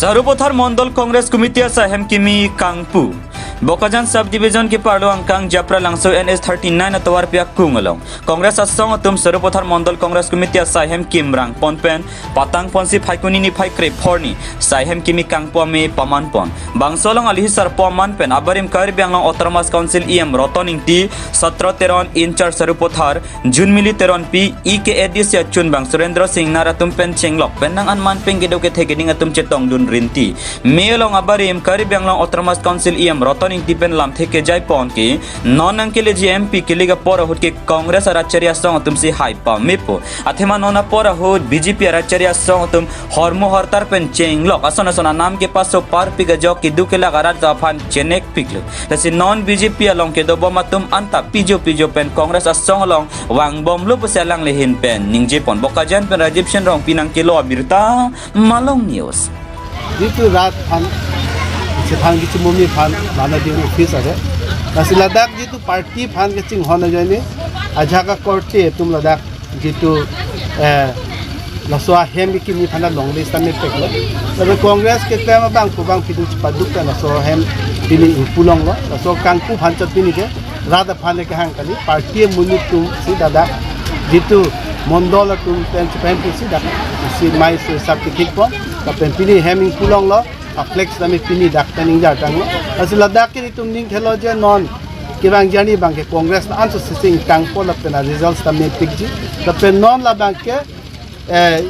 Sarupothar Mondol Congress Committee Sahem Kimi Kangpu Bokajan Subdivision ki parlo angkang Japra langso NS39 atawar piak kungalong Congress asong atum Sarupothar Mondol Congress Committee Sahem Kimrang Ponpen Patang Ponsi Phaikuni ni Phaikrep Phorni Sahem Kimi Kangpu ame Pamanpon Bangsolong alihisar Pamanpen abarim Karbianglong Autonomous Council EM Rotoningti 17 in charge Sarupothar Junmili Teron P EKADC Chun Bang Surendra Singh Naratum Pen Chenglok Penang Anman Pengido ke Tegening atum Chetong Dun Rinti Melong abarim Karbianglong Autonomous Council EM Rotoning Dipen lam theke jai pon ki non angkele GMP kiliga pora hut ke Congress aracharya song tumsi haipa mepo athema nona pora hut BJP aracharya song tum hormo hortar pen chenglok asona sona nam ke paso par piga jok ki dukela garat afan chenek piklo lasi non BJP along ke do bomatum anta pijo pen Congress asong along wang bom lu puselang lehin pen ningje pon bokajan pen Rajiv Shenrong pinang kilo abirta Malong News itu rat an fan ki chimumi fan bana di office ase nasi Ladakh jitu party fan ke ching hona jani aja ka korte tum Ladakh jitu laswa hem ki mi phana long list ame teklo tabe congress ke tema bang ko bang pidu paduk ta laswa hem dili pulong lo laswa kangku fan chat pini ke rada fan ke hang kali party muni tum si dada jitu mondola tum pen si dada si mai se sakti kikpo ta pen pini heming pulong lo flex nami pini dakta ningja tanglo asi Ladakh ki tum ning khelo je non ki bang jani bang ke congress na anso sing tangpo la pena results ta me pikji ta pen non la bang ke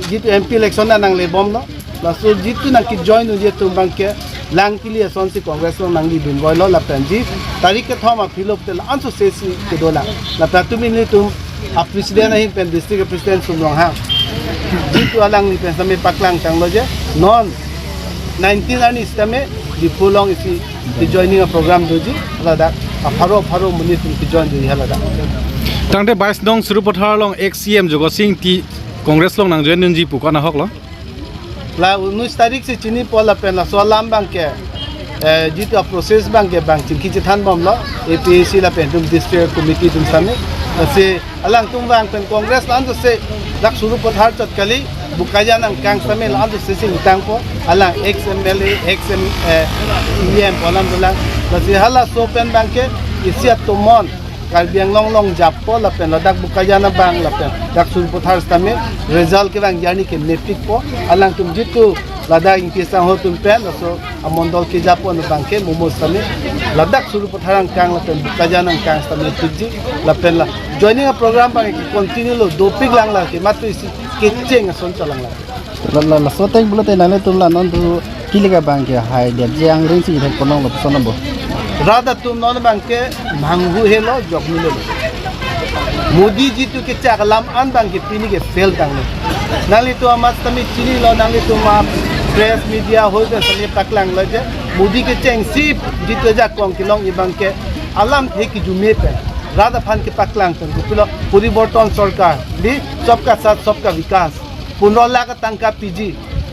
jitu MP election na nang le bom no la so jitu na ki join je tum bang ke lang ki li son si congress lo nang li bin goi lo la pen ji tarik ke thoma philop te la anso se si ke dola la ta tum ni tum a president na hin pen district president sum long ha jitu alang ni pen same paklang tanglo je non 19 ani istame di pulong isi di joining a program doji Ladakh pharo muni tum ki join di Ladakh tangte 22 nong Sarupothar long XCM jogo sing ti congress long nang join nji pu kana hok lo la 19 tarik se chini pola pen la solam bang ke jitu a process bang ke bang chinki chithan bom lo APC la pen tum district committee tum same se alang tum bang pen congress lan se dak Sarupothar chat kali bukaja nang kang same la ando se sing tangpo alang XMLA XM polam dolang la se hala so pen bang ke isia tomon kalbiang long jappo la pen Ladakh bukaja na bang la pen dak Sarupothar stame result ke bang yani ke nepik po alang tum jitu Ladakh inkisang ho tum pen so amondol ke jappo na bang ke momo stame Ladakh Sarupothar kang la pen bukaja nang kang stame tiji la pen la joining a program bang ke continue lo doping lang la ke matu isi keceng son chalang la la so teng bulate nale tum la non tu kiliga bang ke hai dia jang ring si thek ponong lo sonambo rada tum non bang ke manghu helo jogni lo modi ji tu ke chaklam an bang ke pini ke fail tang nali tu amat tami chini lo nali tu ma press media ho ke sali paklang lo je modi ke cheng sip ji tu ja kong kilong ibang ke alam the ki jume pe rada phan ke paklang pen kupilo puriborton sarkar di sabka sath sabka vikas 15 lakh tangka PG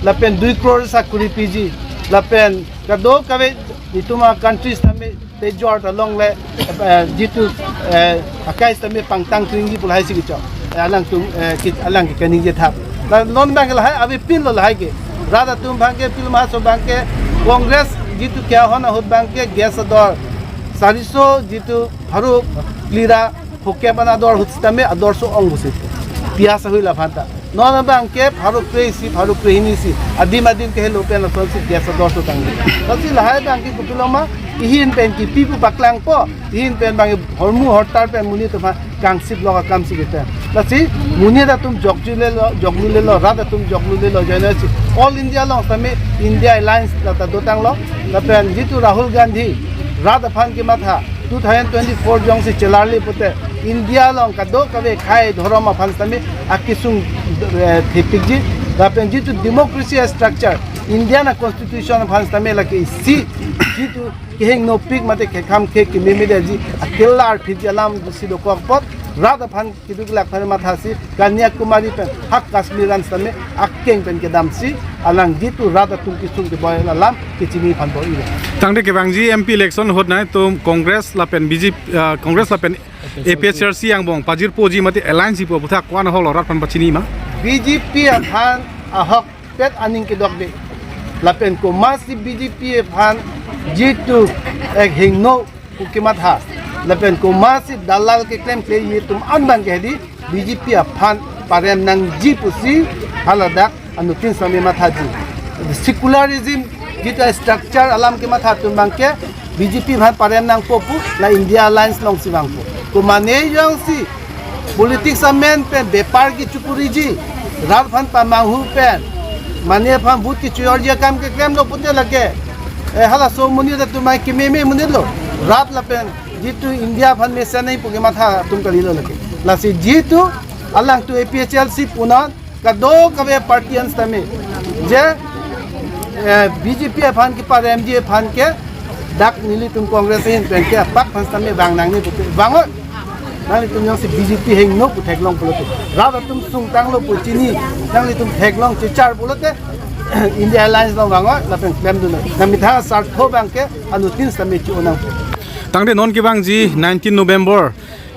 lapen 2 crore sa kuri PG lapen kado kawe ituma countries tame te jort along le jitu akai tame pangtang tringi pulhai si gicho alang tum alang ke kaning je thap non bang la hai abi pin lo hai ke rada tum bang ke pil ma so bang ke congress jitu kya hona hot bang ke gas dor sariso jitu haru lira hoke bana dor hutstame adorso ongusit piasa huila phanta non bang ke haru preisi haru prehini adim ke lo pen so si gas dor so tang kasi la hai bang ki kupiloma ihin pen ki pipu baklang po ihin pen bang hormu hortar pen muni to kang sip loga kam si geta lasi muni da tum jognule lo rada tum jognule lo jana si all india lo tame india alliance la ta dotang lo la pen jitu Rahul Gandhi rada phan ki matha 2024 jong si chelarli pute india long ka do kabe khai dhoroma phan tame akisung thepikji la pen jitu democracy structure india na constitution phan tame la ke si jitu keheng no pik mate ke kham ke ki mimide ji akelar phijalam si do kokpot rada phan kiduk lak phare matha si Kanyakumari pen hak Kashmiran tame akkeng pen ke dam si alang jitu rada tum ki sung ke boy alam ke chini phan bo ire tangte ke bang ji MP election hot na to congress la pen BJP congress la pen APSRC yang bong pajir poji mate alliance po putha kwan hol rat pan pachini ma BJP athan ahok pet aning ke dokbe la pen ko masih BJP phan jitu ek hingno kukimat ha la pen ko masih dalal ke claim ke ye tum an bang ke di BJP phan parem nang ji pusi haladak anu tin sami matha ji secularism jita structure alam ke matha tum bang ke BJP phan parem nang popu la India alliance long si bang po ko mane yang si politics amen pen bepar ki chukuri ji rar phan pa mahu pen mane phan but ki Georgia kam ke claim lo punya lage hala so muni da tumai ki me muni lo rat la pen jitu India phan me se nahi puge matha tum kali lo lage la si jitu alang tu APHLC punan ka do kawe parties tame je BJP phan ki par MJ phan ke dak nili tum congress hin pen ke pak phan tame bang nang ni bango nang tum yang si BJP heng no pu theklong pulote ra tum sung tang lo pu chini nang tum theklong che char pulote India alliance lo bango la pen claim du na mi tha sar tho bang ke anu tin tame chi onang tangde non ki bang ji 19 November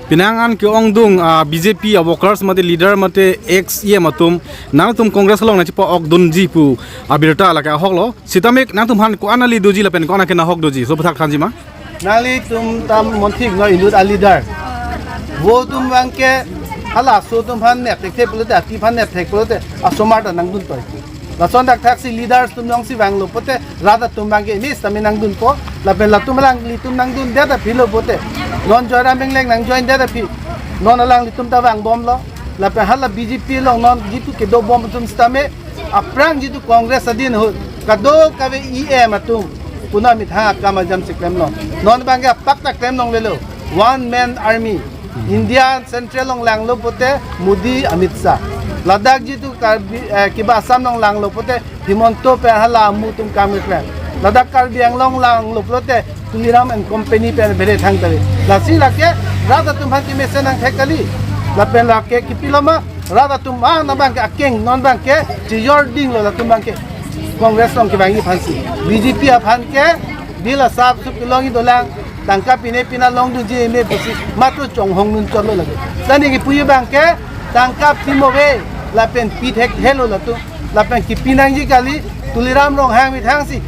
pinangan ki ongdung BJP workers mate leader mate ex ye matum nang tum congress long na chipo ok dunji pu abirta la ka hoklo sitamek nang tum han ko anali doji la pen ko na ke na hok doji so pathak khanji ma nali tum tam monthik no indut alidar wo tum bang ke hala so tum phan ne tek the pulote ati phan ne thek pulote asomata nang dun toy la son dak taxi leaders tum nong si bang lo pote rada tum bang ke mis tami nang dun po la pen la tum lang li tum nang dun da da philo pote non joira meng leng nang join da da phi non alang li tum ta bang bom lo la pen hala BJP long non jitu ke do bom tum stame aprang jitu congress adin ho ka do ka ve EM atum puna mi tha kama jam se klem lo non bang ke pak ta klem long le lo one man army India Central long lang lo pote Modi Amit Shah Ladakh jitu kiba Assam long lang lo pote Himonto pe hala mu tum kam kre Ladakh Karbi Anglong lang lo pote Tuliram and company pe bere thang tare la si la ke rada tum han ki mesen ang thekali la pe la ke kipilama rada tum na bang ke akeng non bang ke ji yording lo la tum bang ke congress long ke bangi phansi BJP aphan ke bila sab su kilongi dolang tangka pine pina long du ji me pusi matro chong hong nun cholo lage tani ki puyu bang ke tangka pimowe la pen pithek helo la tu la pen ki pinang ji kali tuliram long hang mi thang si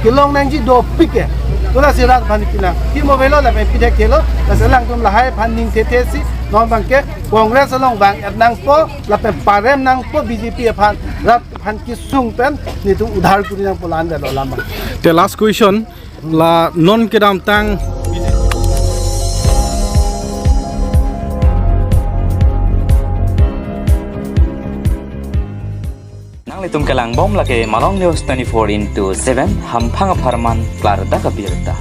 kilong nang ji do pike tula si rat phan pinang pimowe lo la pen pithek helo la selang tum la hai phan ning the si non bang ke congress long bang at nang po la pen parem nang po BJP phan rat phan ki sung pen ni tu udhar kuri nang polan da lo lama the last question la non kedam tang tum kelang bom lage malong news 24/7 ham phang pharman klar da ka birta